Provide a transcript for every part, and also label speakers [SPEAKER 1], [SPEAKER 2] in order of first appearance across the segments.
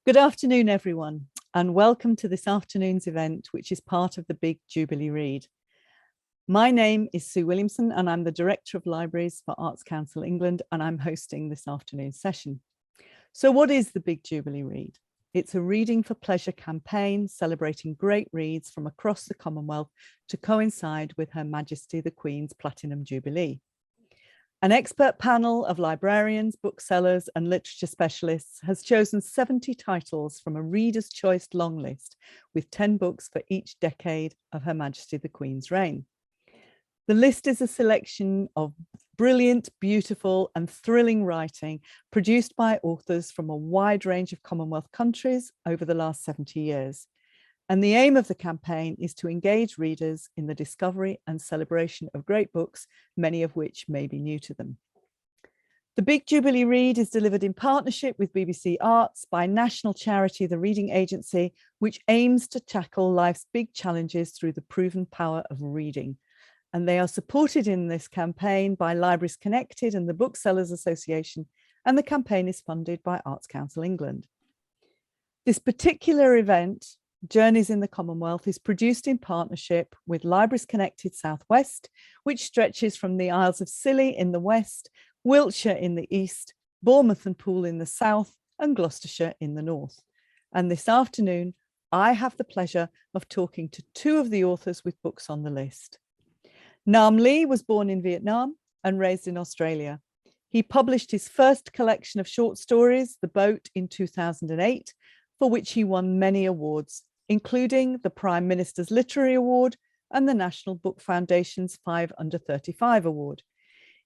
[SPEAKER 1] Good afternoon, everyone, and welcome to this afternoon's event, which is part of the Big Jubilee Read. My name is Sue Williamson, and I'm the Director of Libraries for Arts Council England, and I'm hosting this afternoon's session. So what is the Big Jubilee Read? It's a Reading for Pleasure campaign celebrating great reads from across the Commonwealth to coincide with Her Majesty the Queen's Platinum Jubilee. An expert panel of librarians, booksellers and literature specialists has chosen 70 titles from a Reader's Choice long list with 10 books for each decade of Her Majesty the Queen's reign. The list is a selection of brilliant, beautiful and thrilling writing produced by authors from a wide range of Commonwealth countries over the last 70 years. And the aim of the campaign is to engage readers in the discovery and celebration of great books, many of which may be new to them. The Big Jubilee Read is delivered in partnership with BBC Arts by national charity The Reading Agency, which aims to tackle life's big challenges through the proven power of reading. And they are supported in this campaign by Libraries Connected and the Booksellers Association, and the campaign is funded by Arts Council England. This particular event, Journeys in the Commonwealth, is produced in partnership with Libraries Connected South West, which stretches from the Isles of Scilly in the west, Wiltshire in the east, Bournemouth and Poole in the south, and Gloucestershire in the north. And this afternoon, I have the pleasure of talking to two of the authors with books on the list. Nam Le was born in Vietnam and raised in Australia. He published his first collection of short stories, The Boat, in 2008, for which he won many awards, including the Prime Minister's Literary Award and the National Book Foundation's 5 Under 35 Award.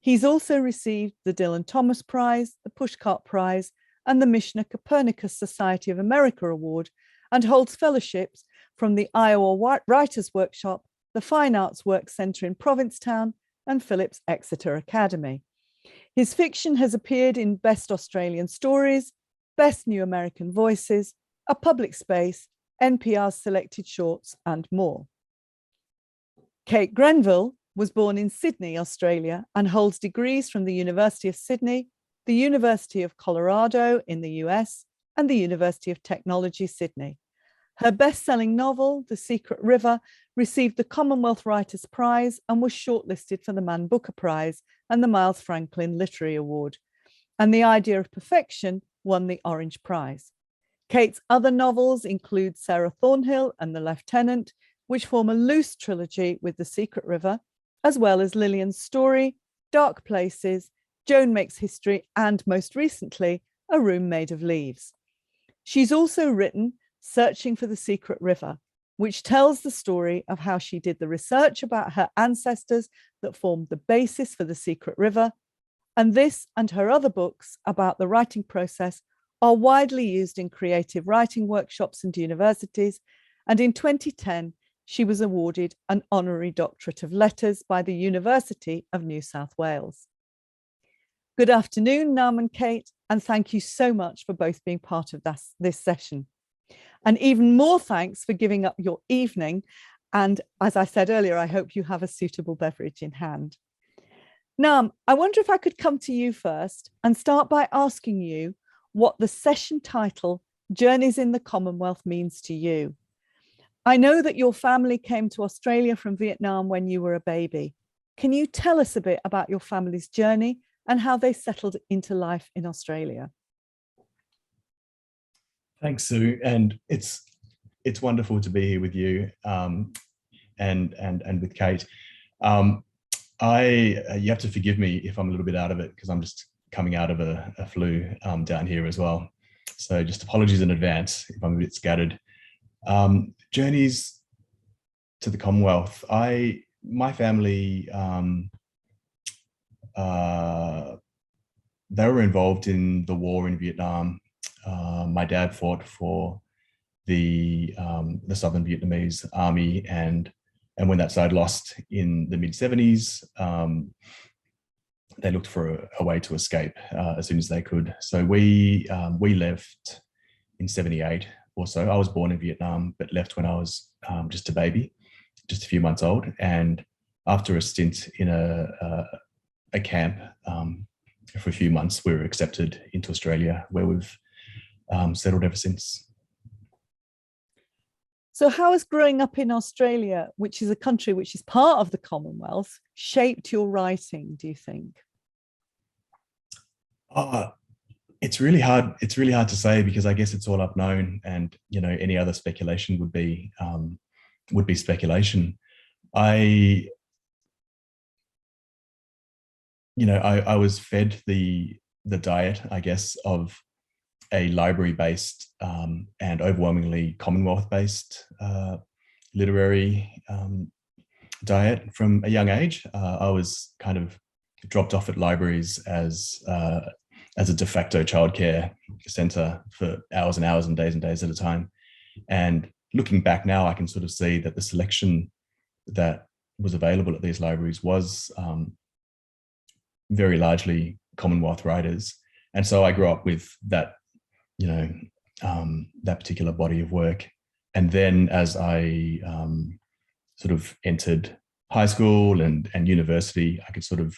[SPEAKER 1] He's also received the Dylan Thomas Prize, the Pushcart Prize, and the Michener-Copernicus Society of America Award, and holds fellowships from the Iowa Writers' Workshop, the Fine Arts Works Centre in Provincetown, and Phillips Exeter Academy. His fiction has appeared in Best Australian Stories, Best New American Voices, A Public Space, NPR's Selected Shorts, and more. Kate Grenville was born in Sydney, Australia, and holds degrees from the University of Sydney, the University of Colorado in the US, and the University of Technology, Sydney. Her best-selling novel, The Secret River, received the Commonwealth Writers' Prize and was shortlisted for the Man Booker Prize and the Miles Franklin Literary Award. And The Idea of Perfection won the Orange Prize. Kate's other novels include Sarah Thornhill and The Lieutenant, which form a loose trilogy with The Secret River, as well as Lillian's Story, Dark Places, Joan Makes History, and most recently, A Room Made of Leaves. She's also written Searching for the Secret River, which tells the story of how she did the research about her ancestors that formed the basis for the Secret River. And this and her other books about the writing process are widely used in creative writing workshops and universities. And in 2010, she was awarded an honorary doctorate of letters by the University of New South Wales. Good afternoon, Nam and Kate, and thank you so much for both being part of this session. And even more thanks for giving up your evening. And as I said earlier, I hope you have a suitable beverage in hand. Nam, I wonder if I could come to you first and start by asking you what the session title, Journeys in the Commonwealth, means to you. I know that your family came to Australia from Vietnam when you were a baby. Can you tell us a bit about your family's journey and how they settled into life in Australia?
[SPEAKER 2] Thanks, Sue, and it's wonderful to be here with you and with Kate. You have to forgive me if I'm a little bit out of it because I'm just coming out of a flu down here as well. So just apologies in advance if I'm a bit scattered. Journeys to the Commonwealth. My family, they were involved in the war in Vietnam. My dad fought for the Southern Vietnamese army, and when that side lost in the mid-70s, they looked for a way to escape as soon as they could. So we left in 78 or so. I was born in Vietnam, but left when I was just a baby, just a few months old. And after a stint in a camp for a few months, we were accepted into Australia, where we've settled ever since.
[SPEAKER 1] So how has growing up in Australia, which is a country which is part of the Commonwealth, shaped your writing, do you think?
[SPEAKER 2] It's really hard. It's really hard to say, because I guess it's all unknown, and any other speculation would be speculation. I was fed the diet, I guess, of a library-based and overwhelmingly Commonwealth-based literary diet from a young age. I was kind of dropped off at libraries as a de facto childcare centre for hours and hours and days at a time. And looking back now, I can sort of see that the selection that was available at these libraries was very largely Commonwealth writers. And so I grew up with that, that particular body of work. And then as I sort of entered high school and university, I could sort of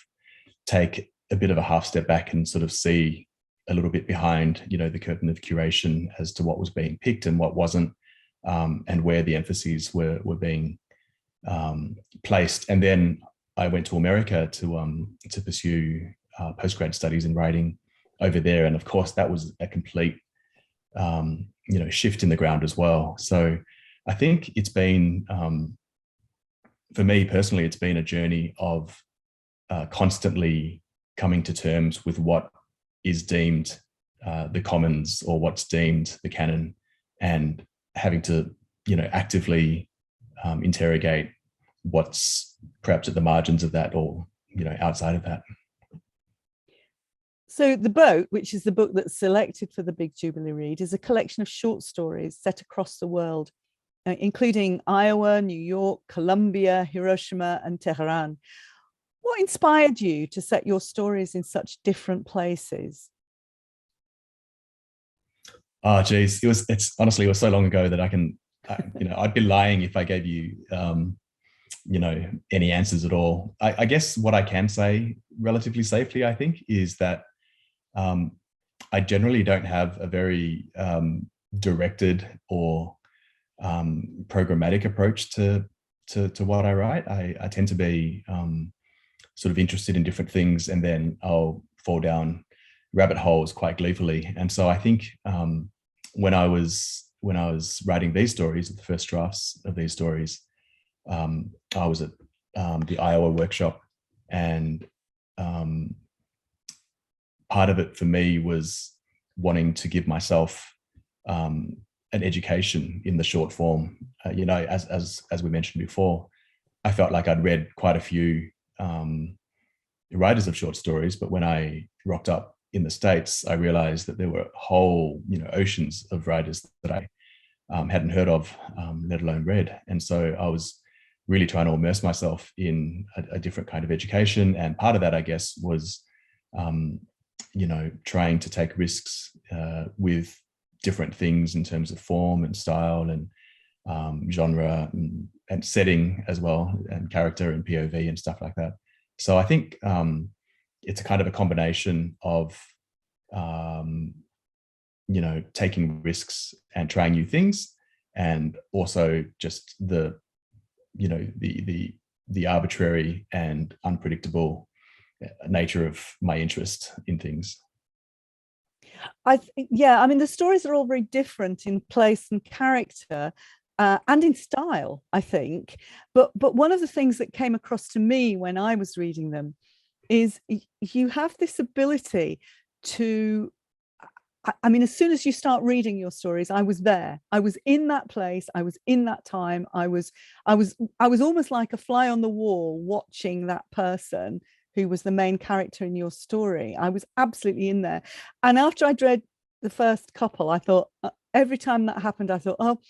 [SPEAKER 2] take a bit of a half step back and sort of see a little bit behind, the curtain of curation as to what was being picked and what wasn't, and where the emphases were being placed. And then I went to America to pursue postgrad studies in writing over there, and of course that was a complete shift in the ground as well. So I think it's been, for me personally, it's been a journey of constantly coming to terms with what is deemed the commons, or what's deemed the canon, and having to actively interrogate what's perhaps at the margins of that, or outside of that.
[SPEAKER 1] So The Boat, which is the book that's selected for the Big Jubilee Read, is a collection of short stories set across the world, including Iowa, New York, Colombia, Hiroshima, and Tehran. What inspired you to set your stories in such different places?
[SPEAKER 2] Oh, geez, honestly, it was so long ago that I'd be lying if I gave you, any answers at all. I guess what I can say relatively safely, I think, is that I generally don't have a very directed or programmatic approach to what I write. I tend to be sort of interested in different things, and then I'll fall down rabbit holes quite gleefully. And so I think when I was writing these stories, the first drafts of these stories, I was at the Iowa workshop, and part of it for me was wanting to give myself an education in the short form. As we mentioned before, I felt like I'd read quite a few writers of short stories, but when I rocked up in the States, I realized that there were whole oceans of writers that I hadn't heard of, let alone read. And so I was really trying to immerse myself in a different kind of education. And part of that, I guess, was trying to take risks with different things in terms of form and style and genre and setting as well, and character and POV and stuff like that. So I think it's a kind of a combination of taking risks and trying new things, and also just the arbitrary and unpredictable nature of my interest in things.
[SPEAKER 1] I mean, the stories are all very different in place and character, and in style, I think. But one of the things that came across to me when I was reading them is you have this ability to, I mean, as soon as you start reading your stories, I was there. I was in that place. I was in that time. I was almost like a fly on the wall watching that person who was the main character in your story. I was absolutely in there. And after I'd read the first couple, I thought, every time that happened, I thought, oh,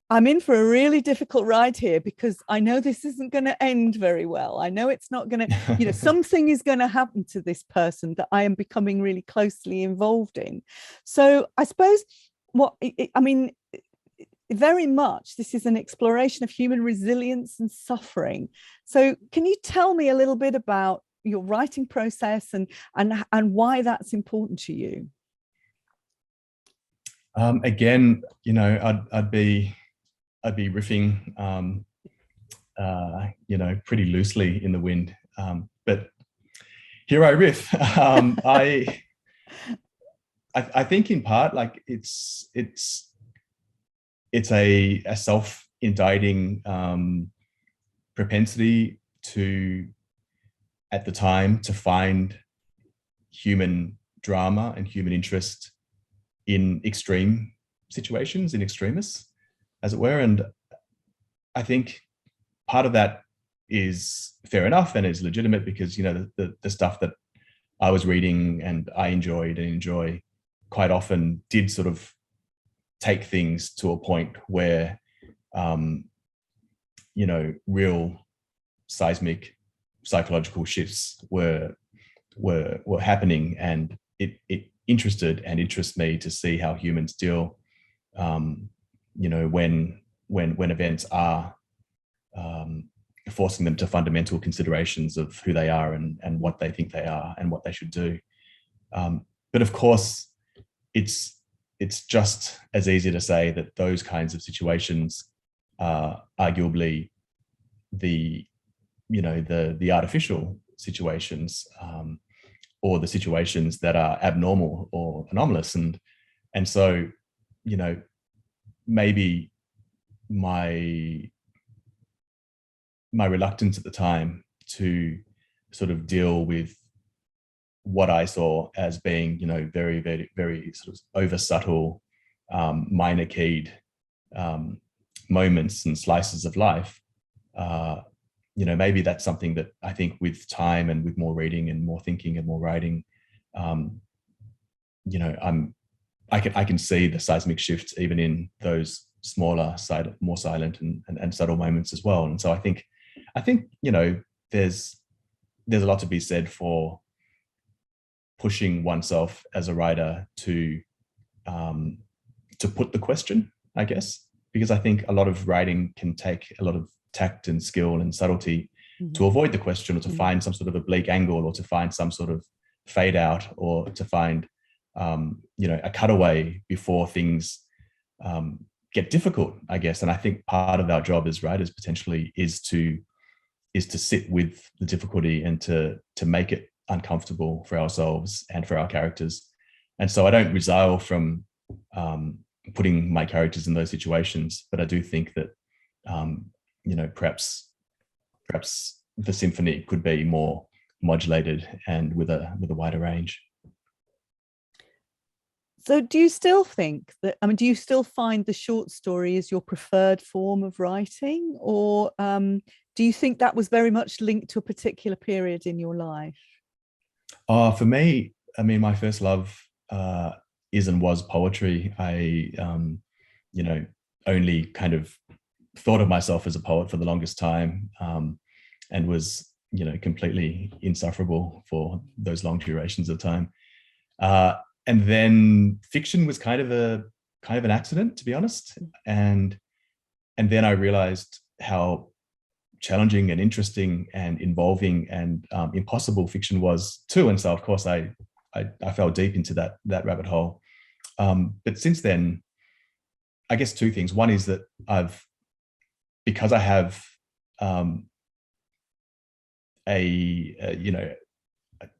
[SPEAKER 1] I'm in for a really difficult ride here, because I know this isn't going to end very well. I know it's not going to, something is going to happen to this person that I am becoming really closely involved in. So I suppose very much this is an exploration of human resilience and suffering. So can you tell me a little bit about your writing process and why that's important to you?
[SPEAKER 2] Again, I'd be riffing, pretty loosely in the wind. But here I riff. I think in part, like it's a self-indicting propensity to, at the time, to find human drama and human interest in extreme situations, in extremis, as it were. And I think part of that is fair enough and is legitimate because, the stuff that I was reading and I enjoyed and enjoy quite often did sort of take things to a point where, real seismic psychological shifts were happening, and it interested and interests me to see how humans deal, when events are forcing them to fundamental considerations of who they are and what they think they are and what they should do. But of course, it's just as easy to say that those kinds of situations are arguably the artificial situations, or the situations that are abnormal or anomalous. And so, maybe my reluctance at the time to sort of deal with what I saw as being, very, very, very sort of over subtle, minor keyed moments and slices of life. Maybe that's something that I think with time and with more reading and more thinking and more writing, I can see the seismic shifts even in those smaller, more silent and subtle moments as well. And so I think there's a lot to be said for pushing oneself as a writer to put the question, I guess, because I think a lot of writing can take a lot of tact and skill and subtlety to avoid the question, or to find some sort of oblique angle, or to find some sort of fade out, or to find a cutaway before things get difficult, I guess. And I think part of our job as writers potentially is to sit with the difficulty and to make it uncomfortable for ourselves and for our characters. And so I don't resile from putting my characters in those situations, but I do think that perhaps the symphony could be more modulated and with a wider range.
[SPEAKER 1] So do you still think that, do you still find the short story is your preferred form of writing, or do you think that was very much linked to a particular period in your life?
[SPEAKER 2] For me, my first love is and was poetry. I, only kind of thought of myself as a poet for the longest time, and was, completely insufferable for those long durations of time. And then fiction was kind of an accident, to be honest. And then I realized how challenging and interesting and involving and impossible fiction was too. And so, of course, I fell deep into that rabbit hole. But since then, I guess two things. One is that because I have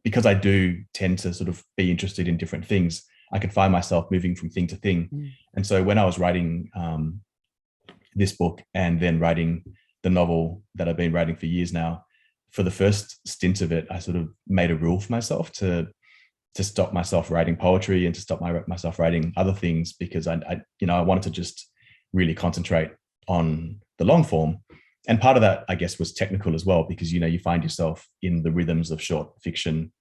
[SPEAKER 2] because I do tend to sort of be interested in different things, I could find myself moving from thing to thing. And so when I was writing this book and then writing the novel that I've been writing for years now, for the first stint of it, I sort of made a rule for myself to stop myself writing poetry and to stop myself writing other things, because I wanted to just really concentrate on the long form. And part of that, I guess, was technical as well, because, you find yourself in the rhythms of short fiction,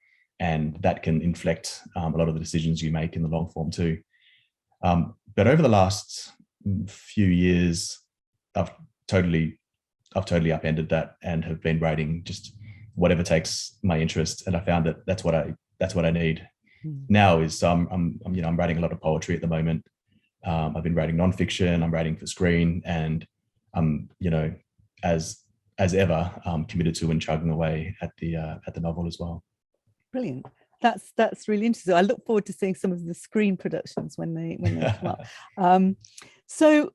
[SPEAKER 2] and that can inflect a lot of the decisions you make in the long form too. But over the last few years, I've totally upended that and have been writing just whatever takes my interest. And I found that that's what I need now. Is I'm writing a lot of poetry at the moment. I've been writing nonfiction. I'm writing for screen, and I'm as ever committed to and chugging away at the novel as well.
[SPEAKER 1] Brilliant. That's really interesting. I look forward to seeing some of the screen productions when they come up. So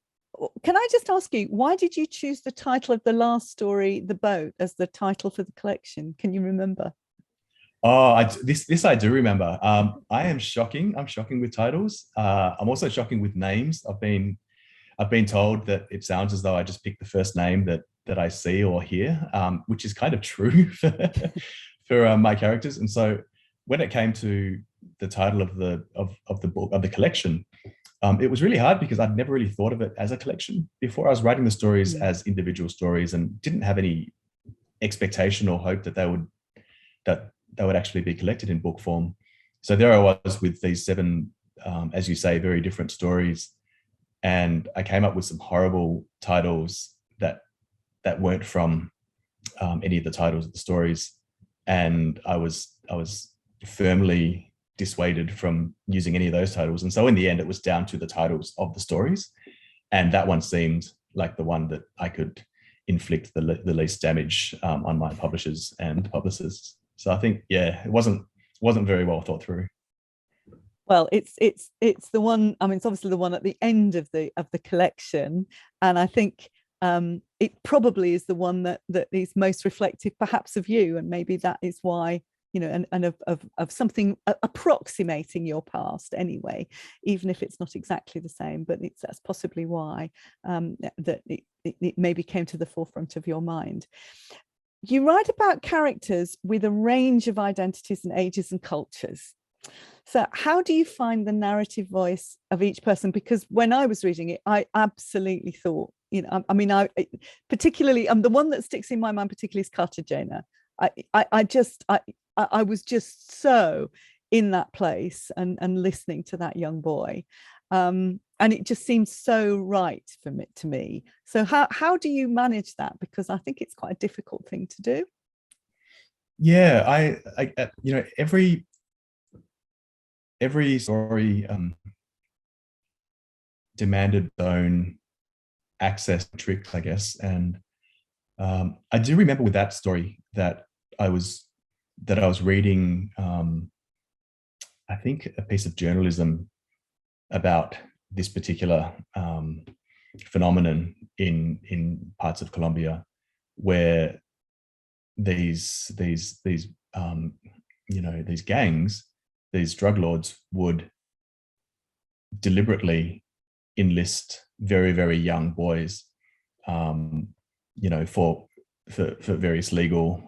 [SPEAKER 1] can I just ask you, why did you choose the title of the last story, The Boat, as the title for the collection? Can you remember?
[SPEAKER 2] Oh, this I do remember. I am shocking. I'm shocking with titles. I'm also shocking with names. I've been told that it sounds as though I just pick the first name that I see or hear, which is kind of true for my characters. And so when it came to the title of the book, of the collection, it was really hard because I'd never really thought of it as a collection before. I was writing the stories as individual stories and didn't have any expectation or hope that they would actually be collected in book form. So there I was with these 7, as you say, very different stories. And I came up with some horrible titles that weren't from any of the titles of the stories. And I was firmly dissuaded from using any of those titles. And so in the end, it was down to the titles of the stories. And that one seemed like the one that I could inflict the least damage on my publishers and publicists. So I think, yeah, it wasn't very well thought through.
[SPEAKER 1] Well, it's the one. I mean, it's obviously the one at the end of the collection, and I think it probably is the one that is most reflective, perhaps, of you, and maybe that is why, you know, and of something approximating your past anyway, even if it's not exactly the same. But that's possibly why that it maybe came to the forefront of your mind. You write about characters with a range of identities and ages and cultures. So how do you find the narrative voice of each person? Because when I was reading it, I absolutely thought, you know, I mean, particularly, the one that sticks in my mind particularly is Cartagena. I was just so in that place and listening to that young boy. And it just seems so right to me. So how do you manage that? Because I think it's quite a difficult thing to do.
[SPEAKER 2] Yeah, I you know, every story demanded its own access tricks, I guess. And I do remember with that story that I was reading, I think, a piece of journalism about this particular phenomenon in parts of Colombia, where these you know, these gangs, these drug lords would deliberately enlist very, very young boys, you know, for various legal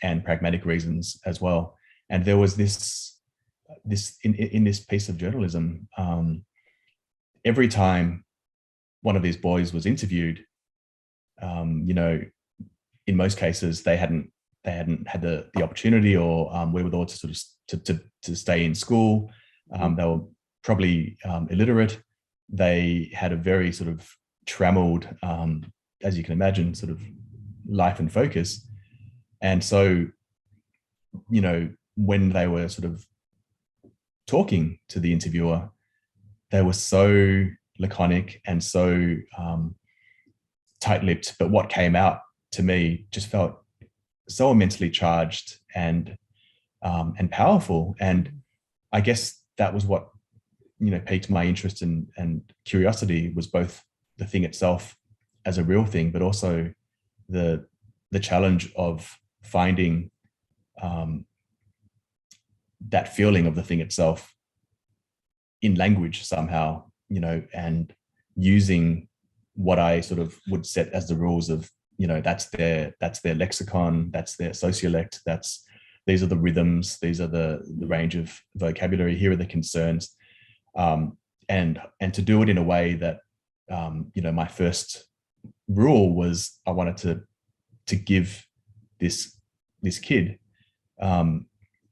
[SPEAKER 2] and pragmatic reasons as well. And there was this in this piece of journalism, every time one of these boys was interviewed, you know, in most cases they hadn't had the opportunity or wherewithal to sort of to stay in school. They were probably illiterate. They had a very sort of trammeled, as you can imagine, sort of life and focus. And so, you know, when they were sort of talking to the interviewer, they were so laconic and so tight-lipped, but what came out to me just felt so immensely charged and powerful. And I guess that was what, you know, piqued my interest and curiosity, was both the thing itself as a real thing, but also the challenge of finding that feeling of the thing itself in language somehow, you know, and using what I sort of would set as the rules of, you know, that's their lexicon, that's their sociolect, these are the rhythms, these are the range of vocabulary, here are the concerns, and to do it in a way that, you know, my first rule was I wanted to give this kid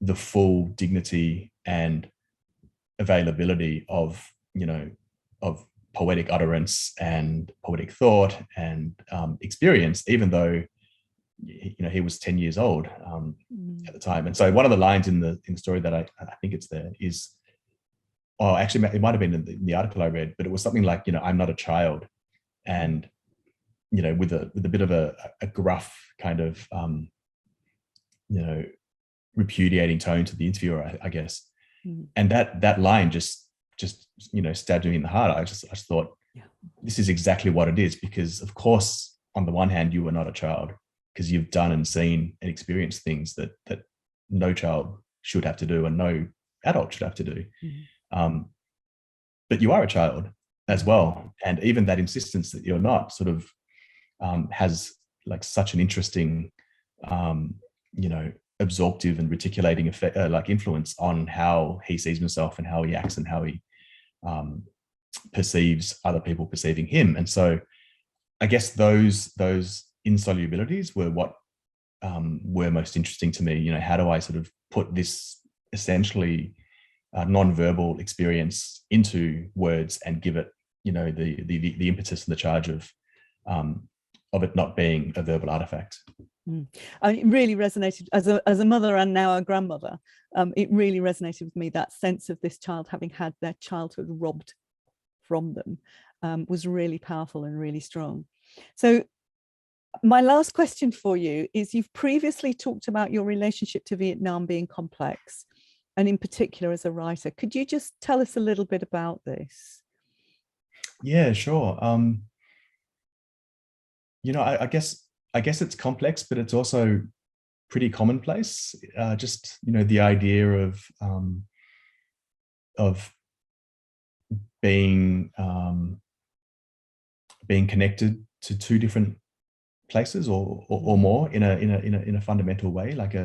[SPEAKER 2] the full dignity and availability of, you know, of poetic utterance and poetic thought and experience, even though, you know, he was 10 years old at the time. And so one of the lines in the story that I think it's there is, oh, actually it might have been in the article I read, but it was something like, you know, I'm not a child. And, you know, with a bit of a gruff kind of, you know, repudiating tone to the interviewer, I guess.
[SPEAKER 1] Mm.
[SPEAKER 2] And that line just stabbed me in the heart. I just thought,
[SPEAKER 1] Yeah.
[SPEAKER 2] This is exactly what it is, because of course, on the one hand, you were not a child because you've done and seen and experienced things that no child should have to do and no adult should have to do.
[SPEAKER 1] Mm.
[SPEAKER 2] But you are a child as well. And even that insistence that you're not sort of has like such an interesting, absorptive and reticulating effect, influence on how he sees himself and how he acts and how he perceives other people perceiving him. And so I guess those insolubilities were what were most interesting to me. How do I sort of put this essentially non-verbal experience into words and give it, the impetus and the charge of it not being a verbal artifact.
[SPEAKER 1] It really resonated as a mother and now a grandmother. It really resonated with me, that sense of this child having had their childhood robbed from them was really powerful and really strong. So my last question for you is, you've previously talked about your relationship to Vietnam being complex, and in particular as a writer. Could you just tell us a little bit about this?
[SPEAKER 2] Yeah, sure. I guess it's complex, but it's also pretty commonplace. Just the idea of being connected to two different places or more in a fundamental way, like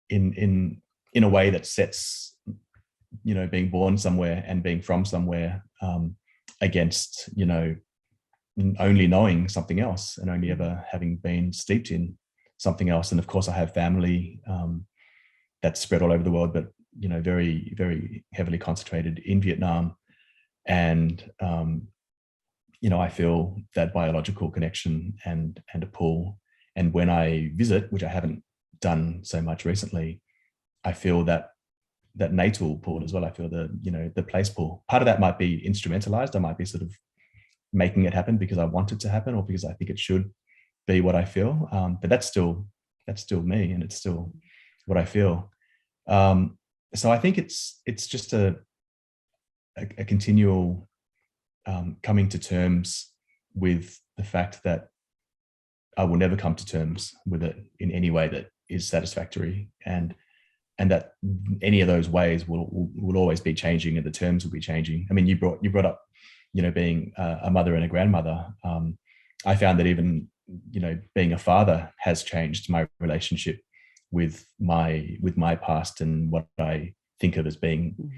[SPEAKER 2] in a way that sets being born somewhere and being from somewhere against only knowing something else and only ever having been steeped in something else. And of course I have family that's spread all over the world, but very, very heavily concentrated in Vietnam. And I feel that biological connection and a pull. And when I visit, which I haven't done so much recently, I feel that natal pull as well. I feel the place pull. Part of that might be instrumentalized. I might be sort of making it happen because I want it to happen or because I think it should be what I feel. But that's still me, and it's still what I feel. So I think it's just a continual coming to terms with the fact that I will never come to terms with it in any way that is satisfactory, and that any of those ways will always be changing, and the terms will be changing. I mean, you brought up, being a mother and a grandmother. I found that even, being a father has changed my relationship with my past and what I think of as being,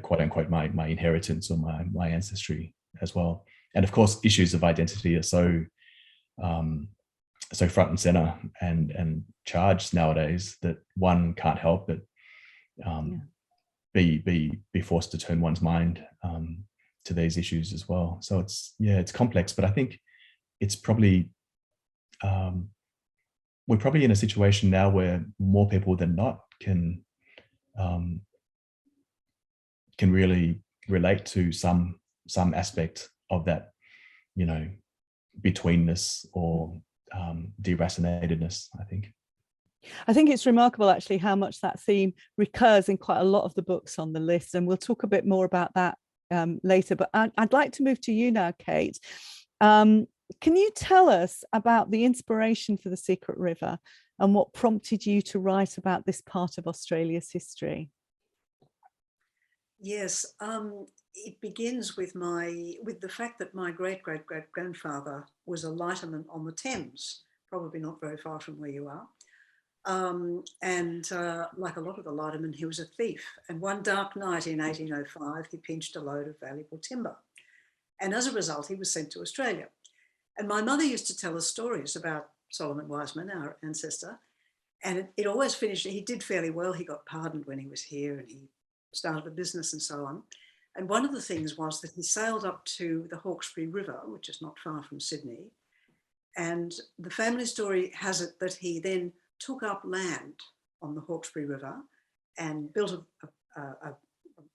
[SPEAKER 2] quote unquote, my inheritance or my ancestry as well. And of course, issues of identity are so front and center and charged nowadays that one can't help but be forced to turn one's mind to these issues as well. So it's complex, but I think it's probably we're probably in a situation now where more people than not can really relate to some aspect of that, betweenness or deracinatedness, I think
[SPEAKER 1] it's remarkable actually how much that theme recurs in quite a lot of the books on the list, and we'll talk a bit more about that later. But I'd like to move to you now, Kate. Can you tell us about the inspiration for The Secret River and what prompted you to write about this part of Australia's history?
[SPEAKER 3] Yes, it begins with the fact that my great-great-great-grandfather was a lighterman on the Thames, probably not very far from where you are. Like a lot of the lightermen, he was a thief. And one dark night in 1805, he pinched a load of valuable timber. And as a result, he was sent to Australia. And my mother used to tell us stories about Solomon Wiseman, our ancestor. And it always finished, he did fairly well. He got pardoned when he was here and he started a business and so on. And one of the things was that he sailed up to the Hawkesbury River, which is not far from Sydney. And the family story has it that he then took up land on the Hawkesbury River and built a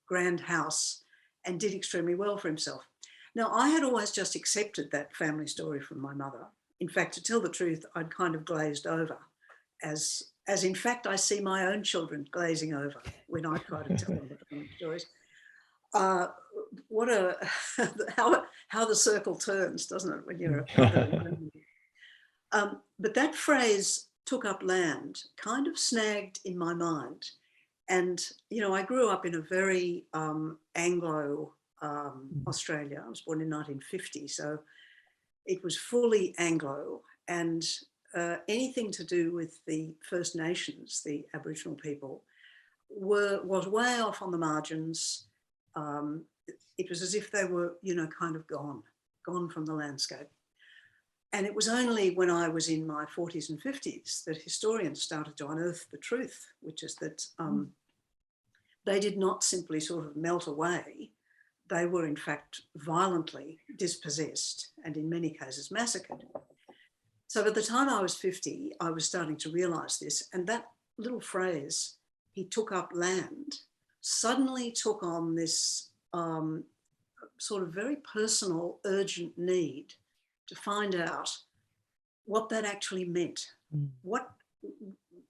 [SPEAKER 3] grand house and did extremely well for himself. Now, I had always just accepted that family story from my mother. In fact, to tell the truth, I'd kind of glazed over as as in fact I see my own children glazing over when I try to tell them the stories. What a how the circle turns, doesn't it, when you're a mother and grandmother? But that phrase, took up land, kind of snagged in my mind. And, you know, I grew up in a very Anglo Australia. I was born in 1950, so it was fully Anglo, and anything to do with the First Nations, the Aboriginal people, was way off on the margins. It was as if they were, you know, kind of gone from the landscape. And it was only when I was in my 40s and 50s that historians started to unearth the truth, which is that they did not simply sort of melt away. They were in fact violently dispossessed and in many cases massacred. So by the time I was 50, I was starting to realize this. And that little phrase, he took up land, suddenly took on this sort of very personal, urgent need to find out what that actually meant. What,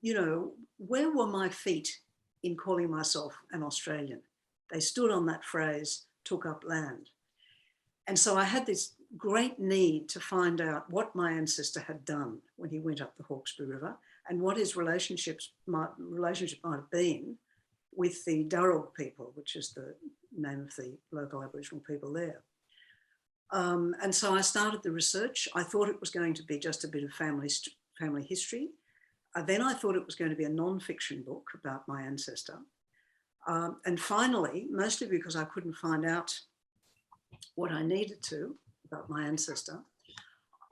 [SPEAKER 3] you know, where were my feet in calling myself an Australian? They stood on that phrase, took up land. And so I had this great need to find out what my ancestor had done when he went up the Hawkesbury River and what his relationship might have been with the Darug people, which is the name of the local Aboriginal people there. And so I started the research. I thought it was going to be just a bit of family history. Then I thought it was going to be a non-fiction book about my ancestor. And finally, mostly because I couldn't find out what I needed to about my ancestor,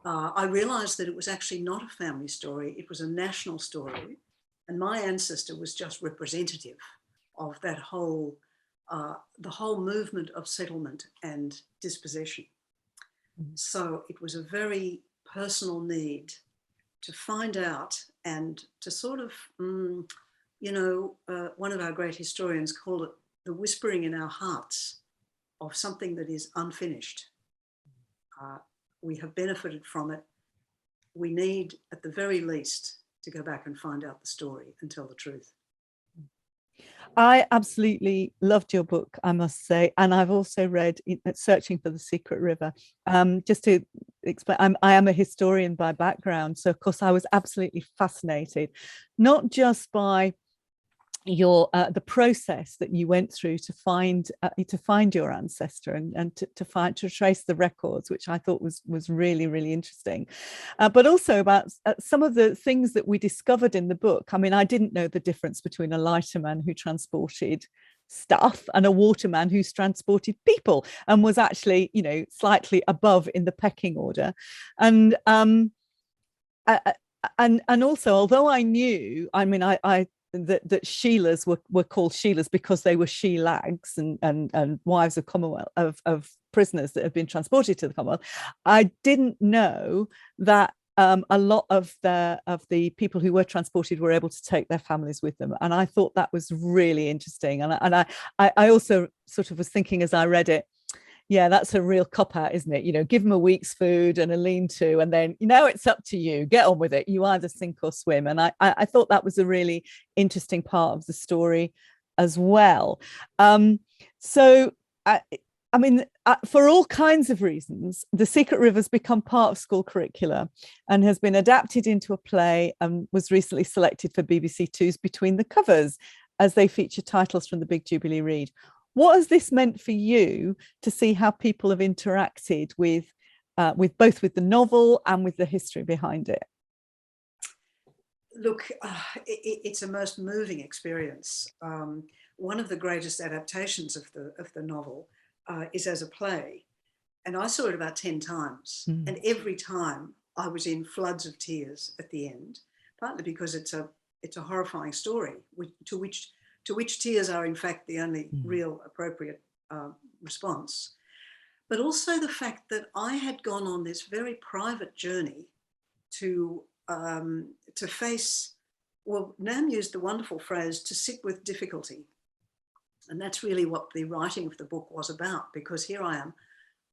[SPEAKER 3] I realized that it was actually not a family story. It was a national story. And my ancestor was just representative of that whole, the whole movement of settlement and dispossession. So it was a very personal need to find out and to sort of, you know, one of our great historians called it the whispering in our hearts of something that is unfinished. We have benefited from it. We need, at the very least, to go back and find out the story and tell the truth.
[SPEAKER 1] I absolutely loved your book, I must say, and I've also read Searching for the Secret River. Just to explain, I am a historian by background, so of course I was absolutely fascinated, not just by your the process that you went through to find your ancestor and to trace the records, which I thought was really, really interesting, but also about some of the things that we discovered in the book. I mean, I didn't know the difference between a lighterman who transported stuff and a waterman who's transported people and was actually, you know, slightly above in the pecking order. And also, although I knew, I mean, that Sheilas were called Sheilas because they were she-lags and wives of Commonwealth of prisoners that have been transported to the Commonwealth, I didn't know that a lot of the people who were transported were able to take their families with them, and I thought that was really interesting. And I also sort of was thinking as I read it, yeah, that's a real cop-out, isn't it? You know, give them a week's food and a lean-to, and then, you know, it's up to you. Get on with it. You either sink or swim. And I thought that was a really interesting part of the story as well. So, I mean, for all kinds of reasons, The Secret River's become part of school curricula and has been adapted into a play and was recently selected for BBC Two's Between the Covers as they feature titles from the Big Jubilee Read. What has this meant for you to see how people have interacted with both with the novel and with the history behind it?
[SPEAKER 3] Look, it's a most moving experience. One of the greatest adaptations of the novel is as a play, and I saw it about 10 times, and every time I was in floods of tears at the end, partly because it's a horrifying story to which tears are in fact the only real appropriate response, but also the fact that I had gone on this very private journey to face, well, Nam used the wonderful phrase, to sit with difficulty. And that's really what the writing of the book was about, because here I am,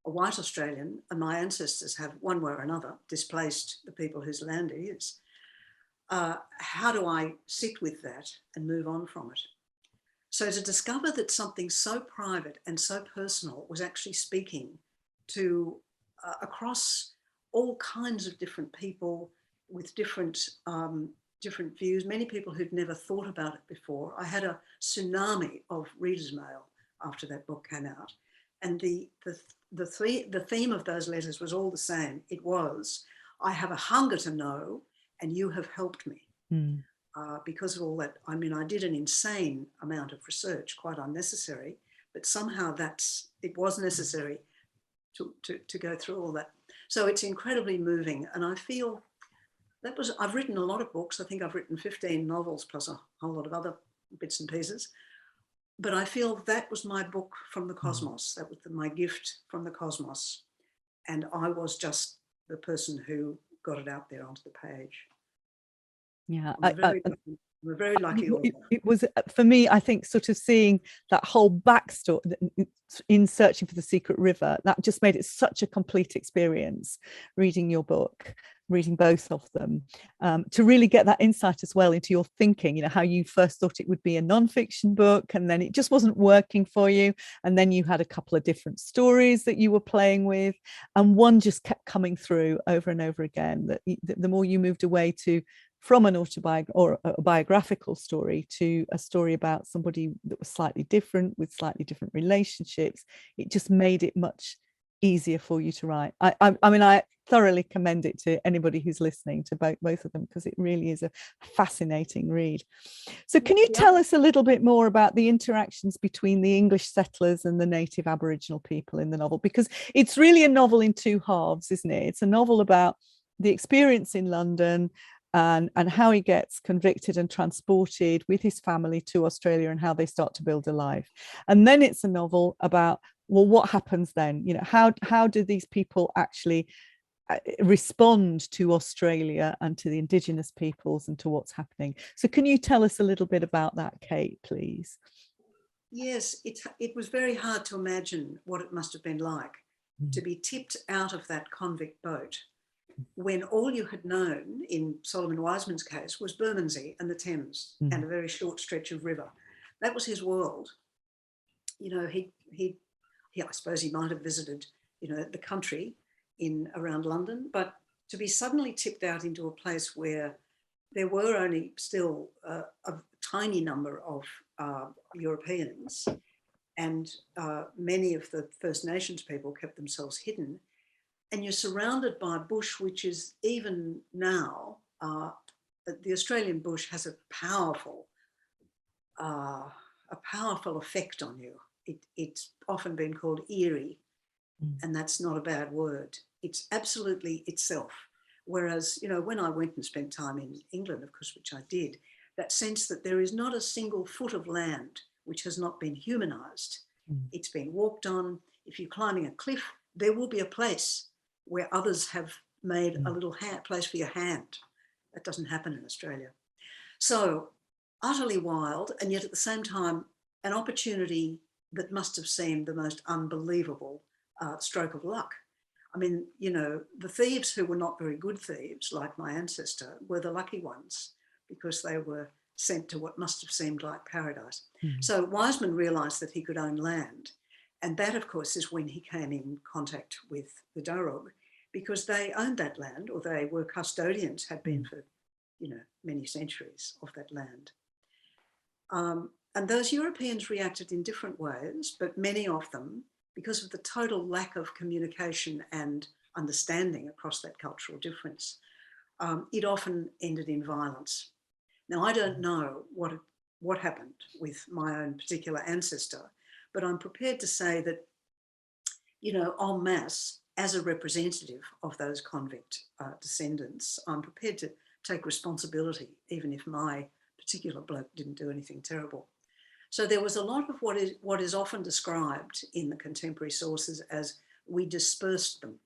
[SPEAKER 3] a white Australian, and my ancestors have, one way or another, displaced the people whose land it is. how do I sit with that and move on from it? So to discover that something so private and so personal was actually speaking to across all kinds of different people with different views, many people who'd never thought about it before. I had a tsunami of readers' mail after that book came out. And the theme of those letters was all the same. It was, I have a hunger to know and you have helped me.
[SPEAKER 1] Mm.
[SPEAKER 3] Because of all that. I mean, I did an insane amount of research, quite unnecessary, but somehow it was necessary to go through all that. So it's incredibly moving. And I feel I've written a lot of books. I think I've written 15 novels plus a whole lot of other bits and pieces. But I feel that was my book from the cosmos. That was my gift from the cosmos. And I was just the person who got it out there onto the page.
[SPEAKER 1] Yeah,
[SPEAKER 3] We're very lucky.
[SPEAKER 1] It was, for me, I think, sort of seeing that whole backstory in Searching for the Secret River, that just made it such a complete experience, reading your book, reading both of them, to really get that insight as well into your thinking, you know, how you first thought it would be a non-fiction book and then it just wasn't working for you. And then you had a couple of different stories that you were playing with, and one just kept coming through over and over again, that the more you moved away from an autobiographical or a biographical story to a story about somebody that was slightly different with slightly different relationships, it just made it much easier for you to write. I mean, I thoroughly commend it to anybody who's listening to both of them, because it really is a fascinating read. So can you tell us a little bit more about the interactions between the English settlers and the native Aboriginal people in the novel? Because it's really a novel in two halves, isn't it? It's a novel about the experience in London and how he gets convicted and transported with his family to Australia and how they start to build a life. And then it's a novel about, well, what happens then? You know, how do these people actually respond to Australia and to the Indigenous peoples and to what's happening? So can you tell us a little bit about that, Kate, please?
[SPEAKER 3] Yes, it was very hard to imagine what it must have been like to be tipped out of that convict boat when all you had known, in Solomon Wiseman's case, was Bermondsey and the Thames and a very short stretch of river. That was his world. You know, I suppose he might have visited, you know, the country around London, but to be suddenly tipped out into a place where there were only still a tiny number of Europeans, and many of the First Nations people kept themselves hidden. And you're surrounded by bush, which is even now, the Australian bush has a powerful effect on you. It's often been called eerie, and that's not a bad word. It's absolutely itself. Whereas, you know, when I went and spent time in England, of course, which I did, that sense that there is not a single foot of land which has not been humanised. It's been walked on. If you're climbing a cliff, there will be a place where others have made a little place for your hand. That doesn't happen in Australia. So utterly wild, and yet at the same time, an opportunity that must have seemed the most unbelievable stroke of luck. I mean, you know, the thieves who were not very good thieves, like my ancestor, were the lucky ones because they were sent to what must have seemed like paradise. So Wiseman realised that he could own land. And that, of course, is when he came in contact with the Darug, because they owned that land, or they were custodians, had been for, you know, many centuries of that land. And those Europeans reacted in different ways, but many of them, because of the total lack of communication and understanding across that cultural difference, it often ended in violence. Now, I don't know what happened with my own particular ancestor, but I'm prepared to say that, you know, en masse, as a representative of those convict descendants, I'm prepared to take responsibility, even if my particular bloke didn't do anything terrible. So there was a lot of what is often described in the contemporary sources as we dispersed them.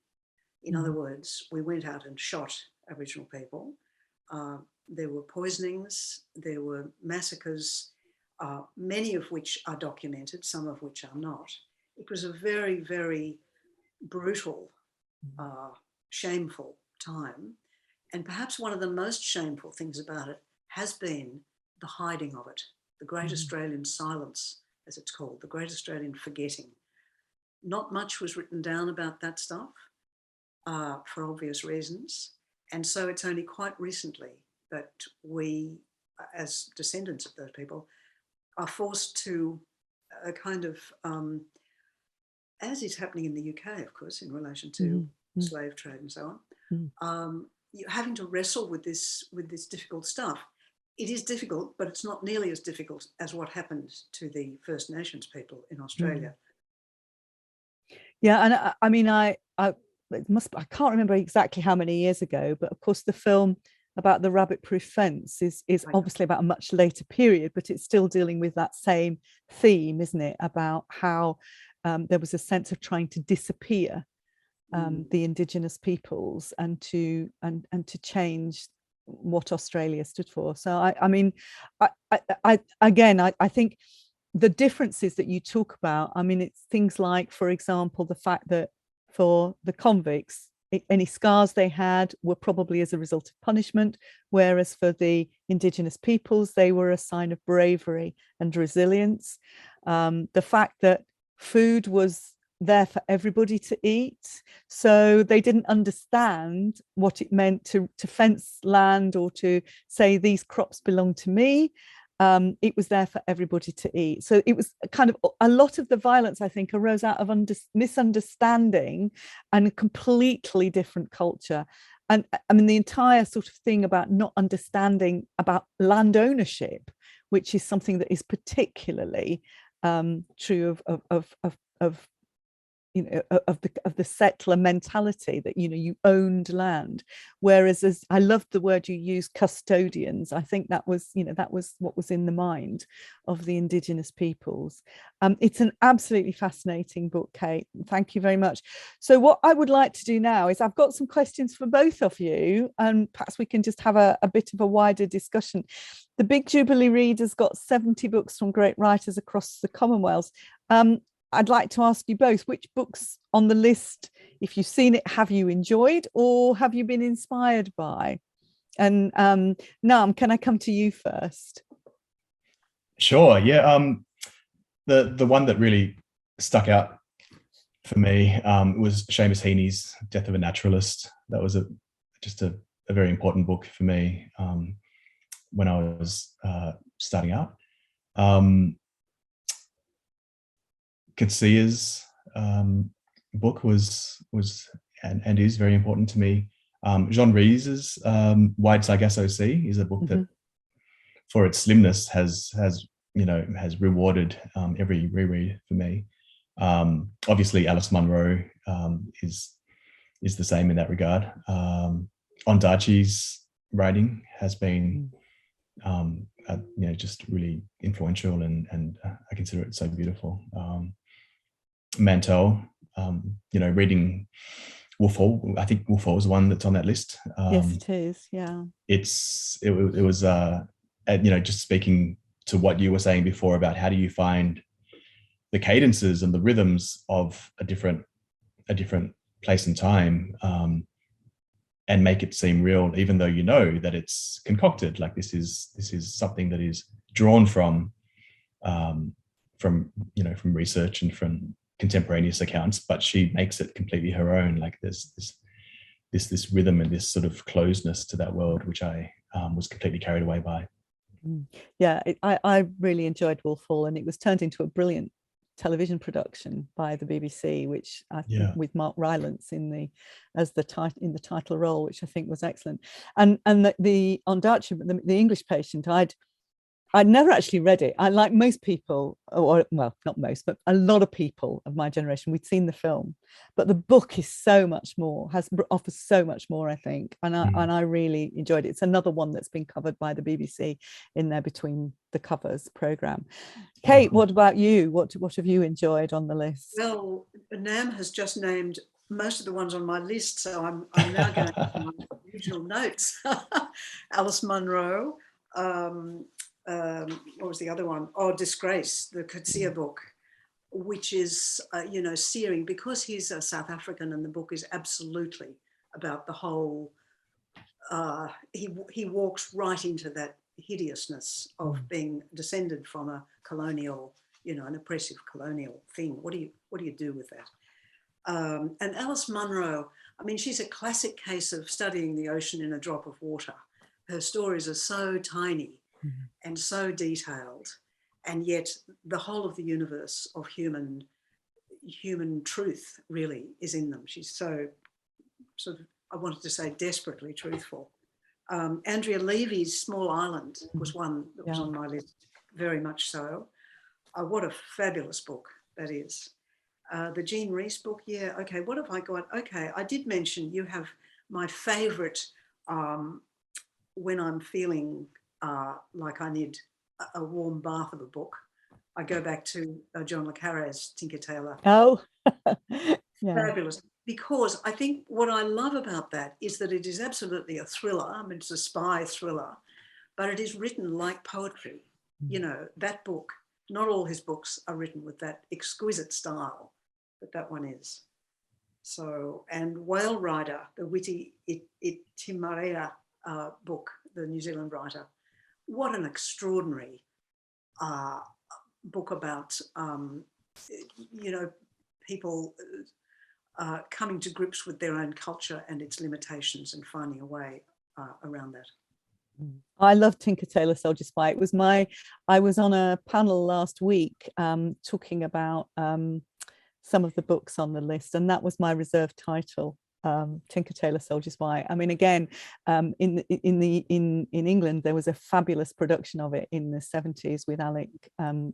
[SPEAKER 3] In other words, we went out and shot Aboriginal people. There were poisonings, there were massacres, many of which are documented, some of which are not. It was a very, very brutal, shameful time. And perhaps one of the most shameful things about it has been the hiding of it, the Great Australian Silence, as it's called, the Great Australian Forgetting. Not much was written down about that stuff for obvious reasons. And so it's only quite recently that we, as descendants of those people, are forced to a kind of, as is happening in the UK, of course, in relation to slave trade and so on, you're having to wrestle with this difficult stuff. It is difficult, but it's not nearly as difficult as what happened to the First Nations people in Australia.
[SPEAKER 1] Yeah, and I mean, I can't remember exactly how many years ago, but of course the film about the rabbit-proof fence is obviously about a much later period, but it's still dealing with that same theme, isn't it? About how there was a sense of trying to disappear the Indigenous peoples and to change what Australia stood for. So I mean, I think the differences that you talk about, I mean, it's things like, for example, the fact that for the convicts, any scars they had were probably as a result of punishment, whereas for the Indigenous peoples, they were a sign of bravery and resilience. The fact that food was there for everybody to eat, so they didn't understand what it meant to fence land or to say these crops belong to me. It was there for everybody to eat. So it was kind of a lot of the violence, I think, arose out of misunderstanding and a completely different culture. And I mean, the entire sort of thing about not understanding about land ownership, which is something that is particularly true of you know, of the settler mentality, that, you know, you owned land, whereas, as I loved the word you used, custodians, I think that was, you know, that was what was in the mind of the Indigenous peoples. It's an absolutely fascinating book, Kate. Thank you very much. So what I would like to do now is, I've got some questions for both of you, and perhaps we can just have a bit of a wider discussion. The Big Jubilee Read has got 70 books from great writers across the Commonwealth. I'd like to ask you both, which books on the list, if you've seen it, have you enjoyed or have you been inspired by? And Naam, can I come to you first?
[SPEAKER 2] Sure, yeah. The one that really stuck out for me was Seamus Heaney's Death of a Naturalist. That was just a very important book for me when I was starting out. Katsia's book was and is very important to me. Jean Rhys's Wide Sargasso Sea is a book that, for its slimness, has rewarded every reread for me. Obviously, Alice Munro is the same in that regard. Ondaatje's writing has been just really influential, and I consider it so beautiful. Mantell, reading Wolf Hall. I think Wolf Hall is the one that's on that list.
[SPEAKER 1] Yes, it is. Yeah.
[SPEAKER 2] It was just speaking to what you were saying before about how do you find the cadences and the rhythms of a different place and time, and make it seem real, even though you know that it's concocted. Like this is something that is drawn from research and from contemporaneous accounts, but she makes it completely her own. Like there's this rhythm and this sort of closeness to that world, which I was completely carried away by.
[SPEAKER 1] Yeah, I really enjoyed Wolf Hall, and it was turned into a brilliant television production by the BBC, which I think with Mark Rylance in the title role, which I think was excellent. And the Ondaatje, the English Patient, I'd never actually read it. I, like most people, or well, not most, but a lot of people of my generation, we'd seen the film, but the book is so much more, offers so much more, I think, and I really enjoyed it. It's another one that's been covered by the BBC in their Between the Covers programme. Kate, what about you? What have you enjoyed on the list?
[SPEAKER 3] Well, Naam has just named most of the ones on my list, so I'm now going to have my original notes. Alice Munro. What was the other one? Oh, Disgrace, the Katsia book, which is, searing, because he's a South African, and the book is absolutely about the whole he walks right into that hideousness of being descended from a colonial, an oppressive colonial thing. What do you do with that? And Alice Munro, I mean, she's a classic case of studying the ocean in a drop of water. Her stories are so tiny and so detailed, and yet the whole of the universe of human truth really is in them. She's so sort of, I wanted to say, desperately truthful. Andrea Levy's Small Island was one that was on my list, very much so. What a fabulous book that is. The Jean Rhys book, okay, what have I got? Okay, I did mention you have my favourite when I'm feeling like I need a warm bath of a book. I go back to John le Carré's Tinker Tailor.
[SPEAKER 1] Oh,
[SPEAKER 3] fabulous. Because I think what I love about that is that it is absolutely a thriller. I mean, it's a spy thriller, but it is written like poetry. That book, not all his books are written with that exquisite style, but that one is. So, and Whale Rider, the witty Timarea book, the New Zealand writer, what an extraordinary book about, people coming to grips with their own culture and its limitations and finding a way around that.
[SPEAKER 1] I love Tinker Tailor Soldier Spy. I was on a panel last week talking about some of the books on the list, and that was my reserved title, Tinker Tailor Soldier Spy. I mean, again, in England there was a fabulous production of it in the 70s with Alec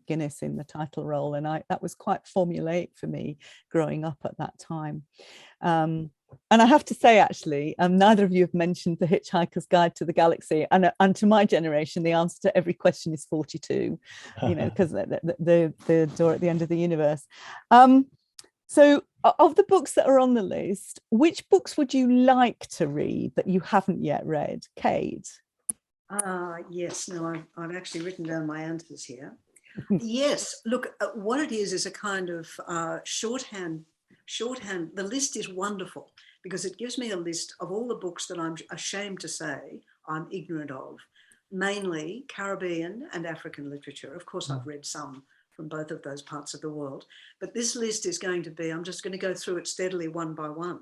[SPEAKER 1] Guinness in the title role, and that was quite formulaic for me growing up at that time. And I have to say, actually, neither of you have mentioned The Hitchhiker's Guide to the Galaxy, and to my generation, the answer to every question is 42, because the door at the end of the universe. So of the books that are on the list, which books would you like to read that you haven't yet read? Kate?
[SPEAKER 3] Yes, no, I've actually written down my answers here. Yes, look, what it is a kind of shorthand. The list is wonderful because it gives me a list of all the books that I'm ashamed to say I'm ignorant of, mainly Caribbean and African literature. Of course, I've read some from both of those parts of the world, but this list is going to be, I'm just going to go through it steadily one by one,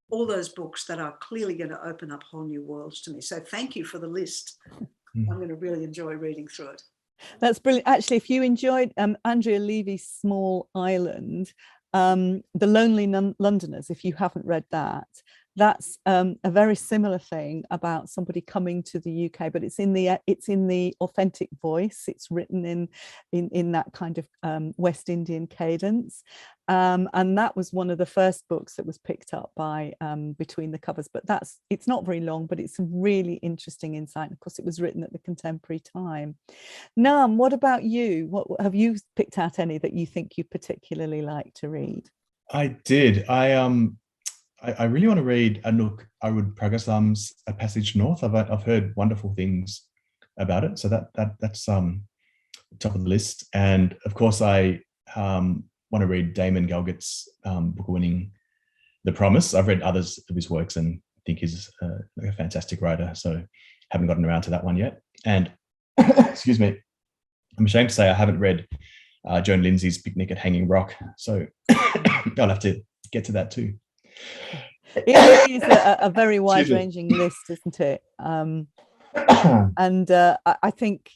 [SPEAKER 3] all those books that are clearly going to open up whole new worlds to me. So thank you for the list. I'm going to really enjoy reading through it.
[SPEAKER 1] That's brilliant. Actually, if you enjoyed Andrea Levy's Small Island, The Lonely Londoners, if you haven't read that, that's a very similar thing about somebody coming to the UK, but it's in the authentic voice. It's written in that kind of West Indian cadence, and that was one of the first books that was picked up by Between the Covers. But it's not very long, but it's a really interesting insight. Of course, it was written at the contemporary time. Nam, what about you? What have you picked out any that you think you particularly like to read?
[SPEAKER 2] I did. I really want to read Anouk Arud Pragasam's A Passage North. I've heard wonderful things about it, so that's top of the list. And of course, I want to read Damon Galgut's book-winning The Promise. I've read others of his works and think he's a fantastic writer, so haven't gotten around to that one yet. And excuse me, I'm ashamed to say I haven't read Joan Lindsay's Picnic at Hanging Rock, so I'll have to get to that too.
[SPEAKER 1] It is a very wide-ranging list, isn't it? And I think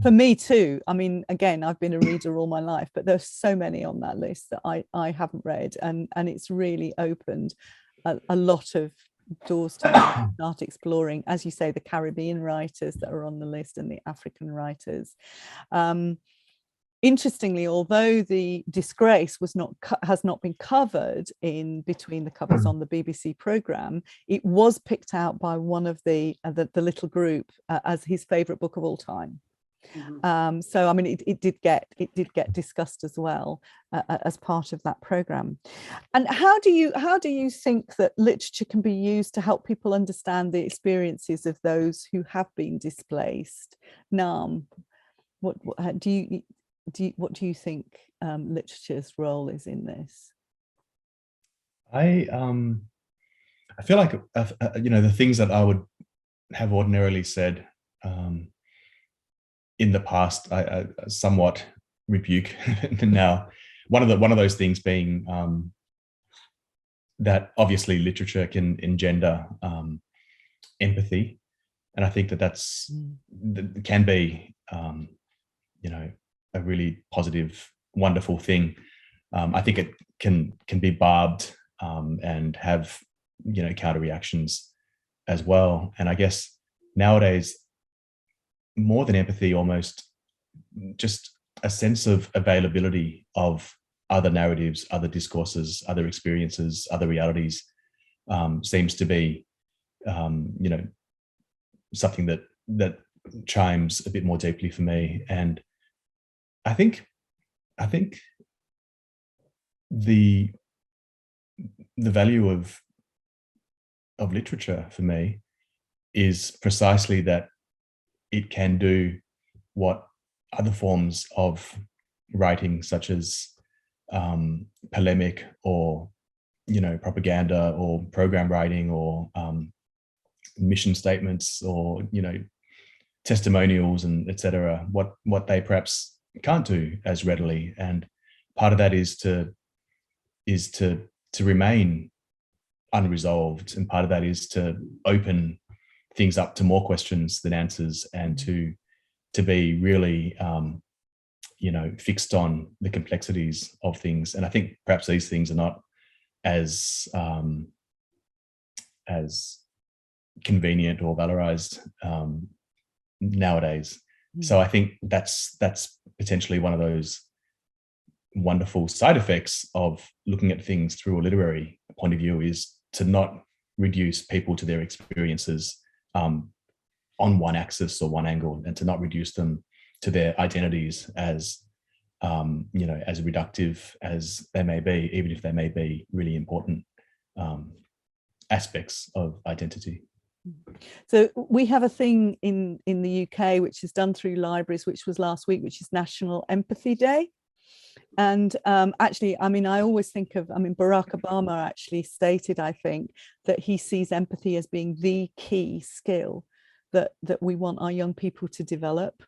[SPEAKER 1] for me too, I mean, again, I've been a reader all my life, but there's so many on that list that I haven't read, and it's really opened a lot of doors to start exploring, as you say, the Caribbean writers that are on the list and the African writers. Interestingly, although The Disgrace has not been covered in Between the Covers on the BBC programme, it was picked out by one of the little group as his favourite book of all time. So I mean, it did get discussed as well as part of that programme. And how do you think that literature can be used to help people understand the experiences of those who have been displaced? Nam, what do you think literature's role is in this?
[SPEAKER 2] I I feel like, the things that I would have ordinarily said in the past, I somewhat rebuke now. One of those things being that obviously literature can engender empathy, and I think that can be a really positive, wonderful thing. I think it can be barbed and have counter reactions as well. And I guess nowadays, more than empathy, almost just a sense of availability of other narratives, other discourses, other experiences, other realities seems to be something that chimes a bit more deeply for me. And I think the value of literature for me is precisely that it can do what other forms of writing, such as polemic or propaganda or program writing or mission statements or testimonials and etc. What they perhaps can't do as readily. And part of that is to remain unresolved, and part of that is to open things up to more questions than answers, and to be really fixed on the complexities of things. And I think perhaps these things are not as convenient or valorized nowadays. So I think that's potentially one of those wonderful side effects of looking at things through a literary point of view, is to not reduce people to their experiences on one axis or one angle, and to not reduce them to their identities as as reductive as they may be, even if they may be really important aspects of identity.
[SPEAKER 1] So we have a thing in the UK which is done through libraries, which was last week, which is National Empathy Day. And actually, I always think of, Barack Obama actually stated, I think, that he sees empathy as being the key skill that we want our young people to develop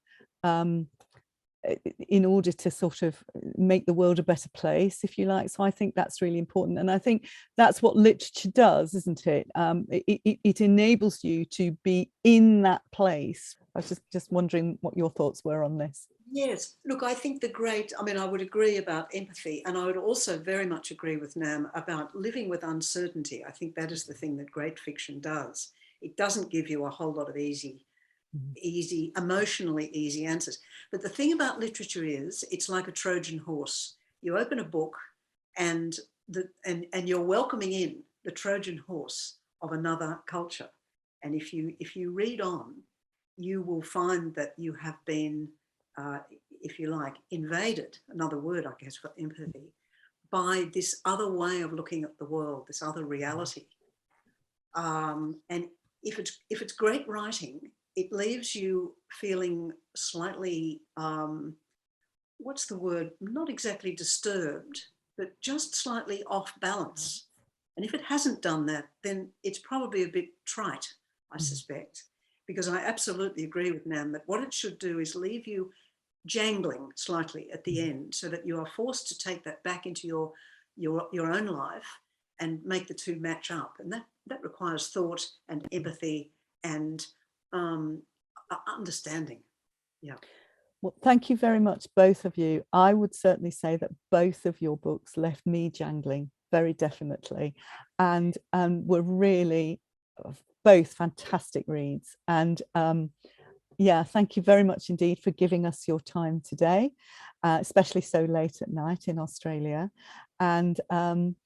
[SPEAKER 1] in order to sort of make the world a better place, if you like. So I think that's really important. And I think that's what literature does, isn't it? It enables you to be in that place. I was just wondering what your thoughts were on this.
[SPEAKER 3] Yes, look, I think I would agree about empathy, and I would also very much agree with Nam about living with uncertainty. I think that is the thing that great fiction does. It doesn't give you a whole lot of emotionally easy answers. But the thing about literature is, it's like a Trojan horse. You open a book and you're welcoming in the Trojan horse of another culture. And if you read on, you will find that you have been, if you like, invaded, another word, I guess, for empathy, by this other way of looking at the world, this other reality. And if it's great writing, it leaves you feeling slightly, what's the word? Not exactly disturbed, but just slightly off balance. And if it hasn't done that, then it's probably a bit trite, I suspect, because I absolutely agree with Nam that what it should do is leave you jangling slightly at the end, so that you are forced to take that back into your own life and make the two match up. And that requires thought and empathy and understanding. Yeah.
[SPEAKER 1] Well, thank you very much, both of you. I would certainly say that both of your books left me jangling, very definitely, and were really both fantastic reads. And yeah, thank you very much indeed for giving us your time today, especially so late at night in Australia. And I'm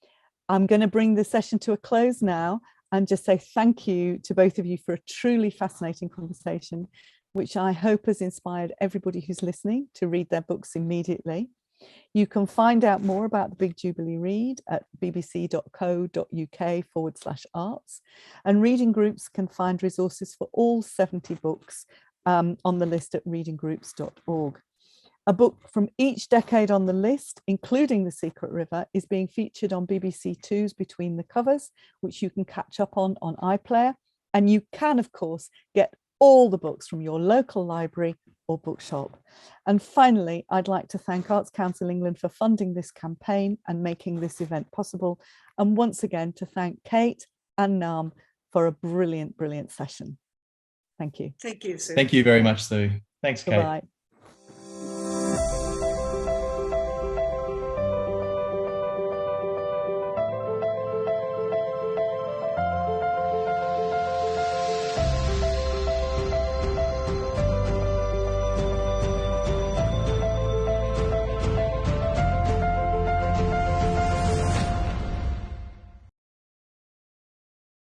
[SPEAKER 1] going to bring the session to a close now and just say thank you to both of you for a truly fascinating conversation, which I hope has inspired everybody who's listening to read their books immediately. You can find out more about the Big Jubilee Read at bbc.co.uk/arts, and reading groups can find resources for all 70 books on the list at readinggroups.org. A book from each decade on the list, including The Secret River, is being featured on BBC Two's Between the Covers, which you can catch up on iPlayer. And you can, of course, get all the books from your local library or bookshop. And finally, I'd like to thank Arts Council England for funding this campaign and making this event possible. And once again, to thank Kate and Naam for a brilliant, brilliant session. Thank you.
[SPEAKER 3] Thank you, Sue.
[SPEAKER 2] Thank you very much, Sue. Thanks, Kate.
[SPEAKER 1] Goodbye.